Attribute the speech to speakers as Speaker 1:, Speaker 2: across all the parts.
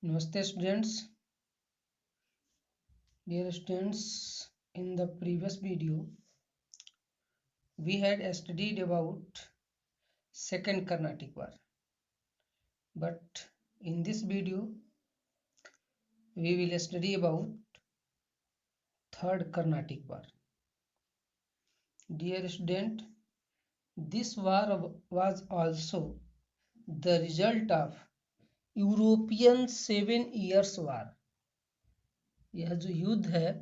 Speaker 1: Namaste students. Dear students, in the previous video, we had studied about Second Carnatic War. But in this video, we will study about Third Carnatic War. Dear student, this war was also the result of European 7 Years War. यह जो युद्ध है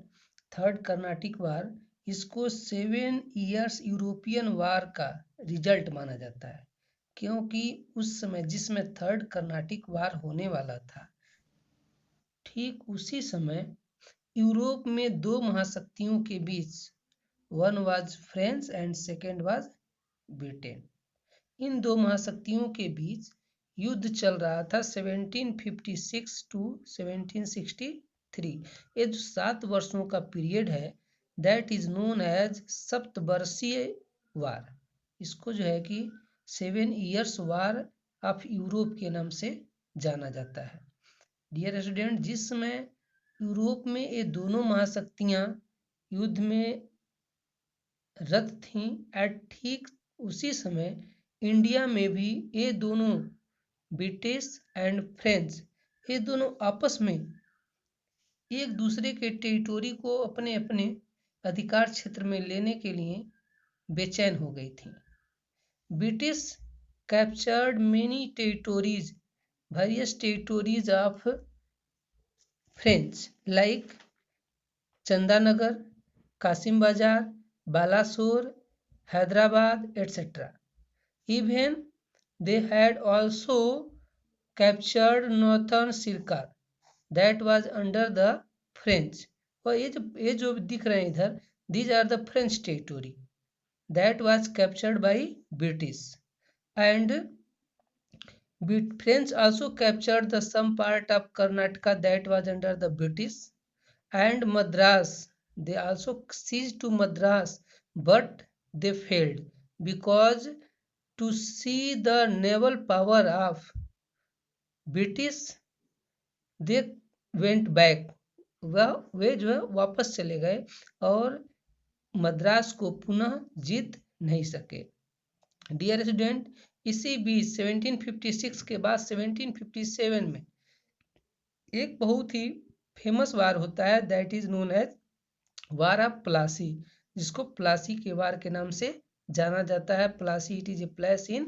Speaker 1: third Carnatic वार, इसको 7 years European वार का result माना जाता है, क्योंकि उस समय जिसमें थर्ड कर्नाटिक वार होने वाला था, ठीक उसी समय यूरोप में दो महाशक्तियों के बीच, one was France and second was Britain, इन दो महाशक्तियों के बीच युद्ध चल रहा था 1756 टू 1763। ये जो 7 वर्षों का पीरियड है, दैट इज नोन एज सप्तवर्षीय वार। इसको जो है कि 7 इयर्स वार ऑफ यूरोप के नाम से जाना जाता है। डियर स्टूडेंट, जिस समय यूरोप में ये दोनों महाशक्तियां युद्ध में रत थीं, एट ठीक उसी समय इंडिया में भी ये दोनों ब्रिटिश एंड फ्रेंच, ये दोनों आपस में एक दूसरे के टेरिटोरी को अपने अपने अधिकार क्षेत्र में लेने के लिए बेचैन हो गई थी। British captured many territories, various territories of French like Chandannagar, Kasim Bazar, Balasore, Hyderabad, etc. Even they had also captured northern Sirkar that was under the French. और ये जो दिख रहे हैं इधर, these are the French territory that was captured by British, and French also captured the some part of Karnataka that was under the British, and Madras. They also seized to Madras, but they failed because to see the naval power of British, they went back. वे जो है वापस चले गए और मद्रास को पुनः जीत नहीं सके। डियर स्टूडेंट, इसी बीच 1756 के बाद 1757 में एक बहुत ही फेमस वार होता है, that is known as war of Plassey, जिसको प्लासी के वार के नाम से जाना जाता है। Plassey, it is a place in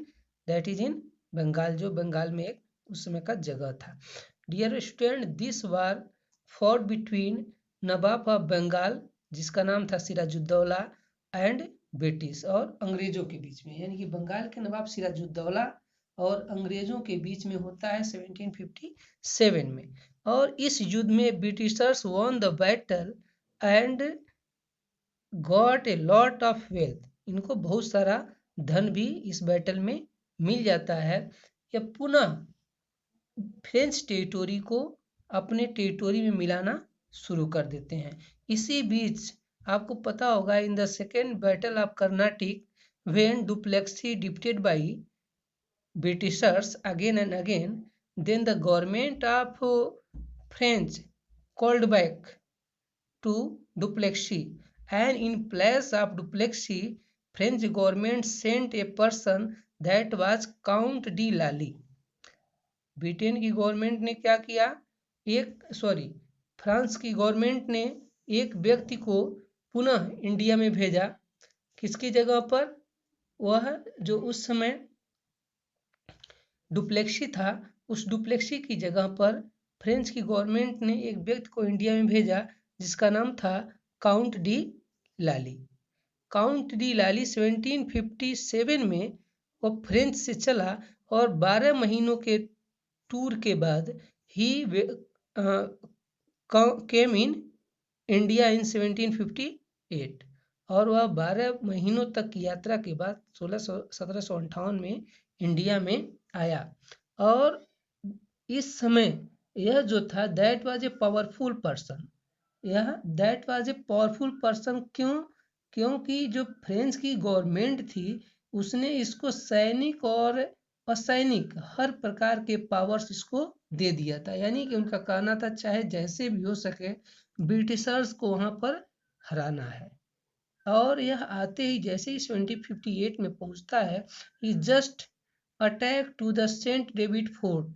Speaker 1: that is in Bengal, जो बंगाल में एक उस समय का जगह था। Dear student, this war fought between nawab of Bengal, जिसका नाम था सिराजुद्दौला, एंड ब्रिटिश, और अंग्रेजों के बीच में, यानी कि बंगाल के नवाब सिराजुद्दौला और अंग्रेजों के बीच में होता है 1757 में। और इस युद्ध में Britishers von the battle and got a lot of wealth. इनको बहुत सारा धन भी इस बैटल में मिल जाता है। यह पुनः फ्रेंच टेरिटोरी को अपने टेरिटोरी में मिलाना शुरू कर देते हैं। इसी बीच आपको पता होगा, in the second battle of Carnatic, when Dupleix defeated by Britishers again and again, then the government of French called back to Duplessis, and in place of Duplessis, French government sent a person that was Count de Lally. Britain की government ने क्या किया, France की government ने एक व्यक्ति को पुनः इंडिया में भेजा। किसकी जगह पर? वह जो उस समय डुप्लेक्सी था, उस डुप्लेक्सी की जगह पर फ्रेंच की गवर्नमेंट ने एक व्यक्ति को इंडिया में भेजा, जिसका नाम था काउंट डी लाली। काउंट डी लाली 1757 में वो फ्रेंच से चला और 12 महीनों के टूर के बाद ही केम इन इंडिया इन 1758, और वह 12 महीनों तक की यात्रा के बाद 1758 में इंडिया में आया। और इस समय यह जो था, that was a powerful person. That was a powerful person क्यों? क्योंकि जो फ्रेंच की गवर्नमेंट थी, उसने इसको सैनिक और असैनिक हर प्रकार के पावर्स इसको दे दिया था। यानी कि उनका कहना था चाहे जैसे भी हो सके ब्रिटिशर्स को वहाँ पर हराना है। और यह आते ही जैसे ही 1758 में पहुंचता है, he just attack to the Saint David Fort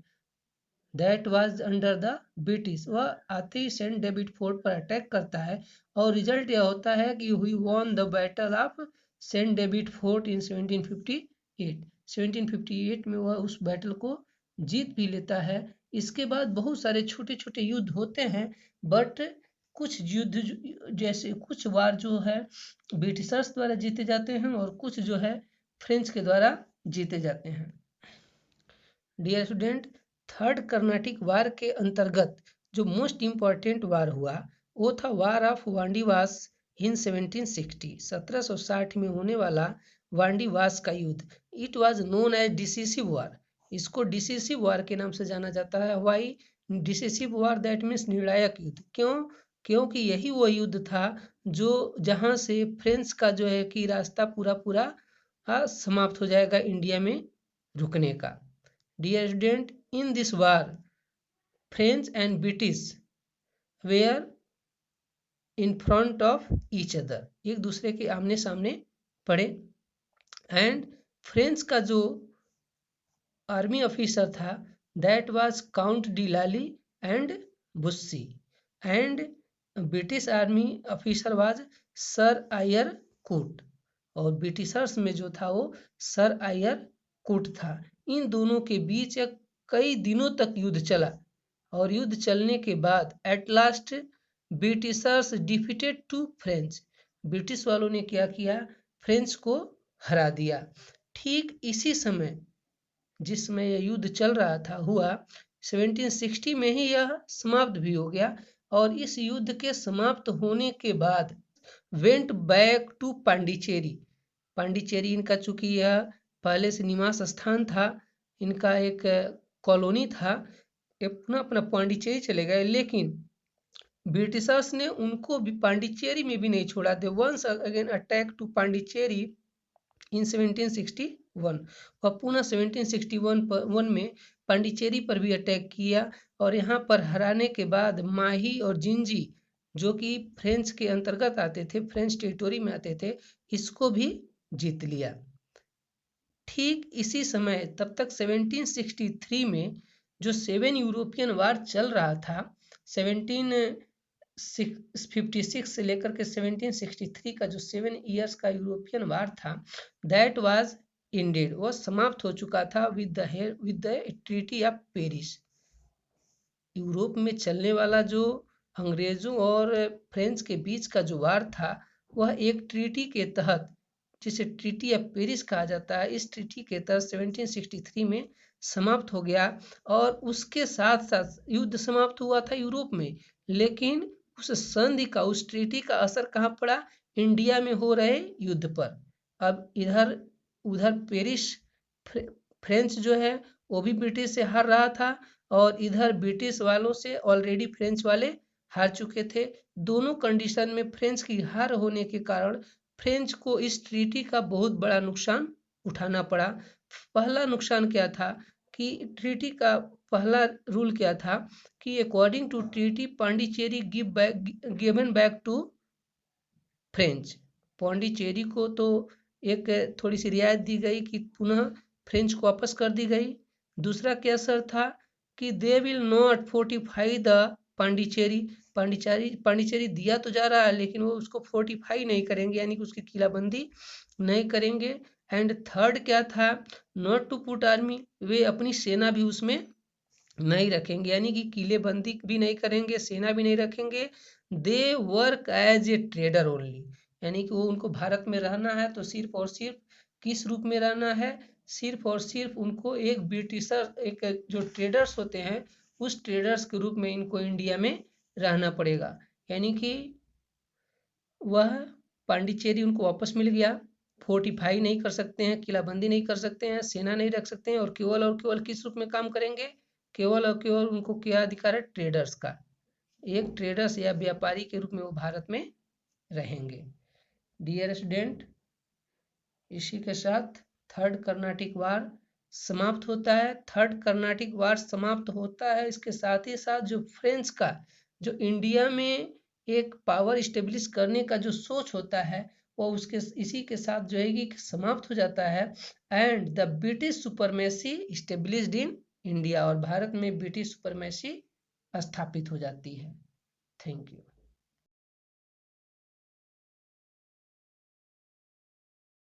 Speaker 1: that was under the British. वह आते ही सेंट डेविड फोर्ट पर अटैक करता है और रिजल्ट यह होता है कि he won the battle of Saint David Fort in 1758। 1758 में वह उस बैटल को जीत भी लेता है। इसके बाद बहुत सारे छोटे छोटे युद्ध होते हैं, बट कुछ युद्ध जैसे कुछ वार जो है ब्रिटिशर्स द्वारा जीते जाते हैं और कुछ जो है फ्रेंच के द्वारा जीते जाते हैं। डियर स्टूडेंट, थर्ड कर्नाटिक वार के अंतर्गत जो मोस्ट इम्पॉर्टेंट वार हुआ वो था वार ऑफ वांडीवास इन 1760। 1760 में होने वाला वांडीवास का युद्ध। It was known as decisive war. इसको डिसिसिव वार के नाम से जाना जाता है। Why decisive war? That means निर्णायक युद्ध। क्यों? क्योंकि यही वो युद्ध था जो जहाँ से फ्रेंच का जो है कि रास्ता पूरा पूरा समाप्त हो जाएगा इंडिया में रुकने का। Dear student, in this war, French and British were in front of each other. एक दूसरे के आमने सामने पड़े। एंड फ्रेंच का जो आर्मी ऑफिसर था that was Count de Lally and Bussy, and British army officer was Sir Eyre Coote. और ब्रिटिशर्स में जो था वो सर आयर कूट था। इन दोनों के बीच कई दिनों तक युद्ध चला और युद्ध चलने के बाद at last Britishers defeated to French. British वालों ने क्या किया? फ्रेंच को हरा दिया। ठीक इसी समय जिस समय यह युद्ध चल रहा था हुआ 1760 में ही यह समाप्त भी हो गया। और इस युद्ध के समाप्त होने के बाद went back to Pondicherry. Pondicherry इनका चूंकि यह पहले से निवास स्थान था, इनका एक कॉलोनी था, अपना अपना पांडिचेरी चले गए। लेकिन ब्रिटिशर्स ने उनको भी पांडिचेरी में भी नहीं छोड़ा। They once again attack to Pondicherry in 1761। वह पुनः 1761 में पांडिचेरी पर भी अटैक किया और यहाँ पर हराने के बाद माही और जिंजी जो कि फ्रेंच के अंतर्गत आते थे, फ्रेंच टेरिटोरी में आते थे, इसको भी जीत लिया। ठीक इसी समय तब तक 1763 में जो 7 यूरोपियन वार चल रहा था, 1756 से लेकर के 1763 का जो 7 ईयर्स का यूरोपियन वार था दैट वाज इंडेड। वह समाप्त हो चुका था with the treaty of Paris. Europe में चलने वाला जो अंग्रेजों और फ्रेंच के बीच का जो वार था वह एक ट्रीटी के तहत, जिसे ट्रीटी ऑफ पेरिस कहा जाता है, इस ट्रीटी के तहत 1763 में समाप्त हो गया। और उसके साथ साथ युद्ध समाप्त हुआ था यूरोप में, लेकिन उस संधि का, उस ट्रीटी का असर कहाँ पड़ा? इंडिया में हो रहे युद्ध पर। अब इधर उधर पेरिस फ्रेंच जो है वो भी ब्रिटिश से हार रहा था और इधर ब्रिटिश वालों से ऑलरेडी फ्रेंच वाले हार चुके थे। दोनों कंडीशन में फ्रेंच की हार होने के कारण फ्रेंच को इस ट्रीटी का बहुत बड़ा नुकसान उठाना पड़ा। पहला नुकसान क्या था कि ट्रीटी का पहला रूल क्या था कि according to treaty Pondicherry given back to French. Pondicherry को तो एक थोड़ी सी रियायत दी गई कि पुनः फ्रेंच को वापस कर दी गई। दूसरा क्या शर्त था कि they will not fortify the Pondicherry. Pondicherry दिया तो जा रहा है लेकिन वो उसको फोर्टिफाई नहीं करेंगे, यानी कि उसकी किलाबंदी नहीं करेंगे। एंड थर्ड क्या था? Not to put army. वे अपनी सेना भी उसमें नहीं रखेंगे, यानी कि किलेबंदी भी नहीं करेंगे, सेना भी नहीं रखेंगे। They work as a trader only, यानी कि वो उनको भारत में रहना है तो सिर्फ और सिर्फ किस रूप में रहना है? सिर्फ और सिर्फ उनको एक ब्रिटिशर, एक जो ट्रेडर्स होते हैं उस ट्रेडर्स के रूप में इनको इंडिया में रहना पड़ेगा। यानी कि वह पांडिचेरी उनको वापस मिल गया। फोर्टिफाई नहीं कर सकते हैं, किलाबंदी नहीं कर सकते हैं, सेना नहीं रख सकते हैं और केवल किस रूप में काम करेंगे? केवल और केवल उनको क्या अधिकार है? ट्रेडर्स का। एक ट्रेडर्स या व्यापारी के रूप में वो भारत में रहेंगे। डियर स्टूडेंट, इसी के साथ थर्ड कर्नाटिक वार समाप्त होता है, थर्ड कर्नाटिक वार समाप्त होता है। इसके साथ ही साथ जो फ्रेंच का जो इंडिया में एक पावर स्टेब्लिश करने का जो सोच होता है वो उसके इसी के साथ जो है कि समाप्त हो जाता है। And the British supremacy established in India, और भारत में ब्रिटिश सुपरमेसी स्थापित हो जाती है। Thank you.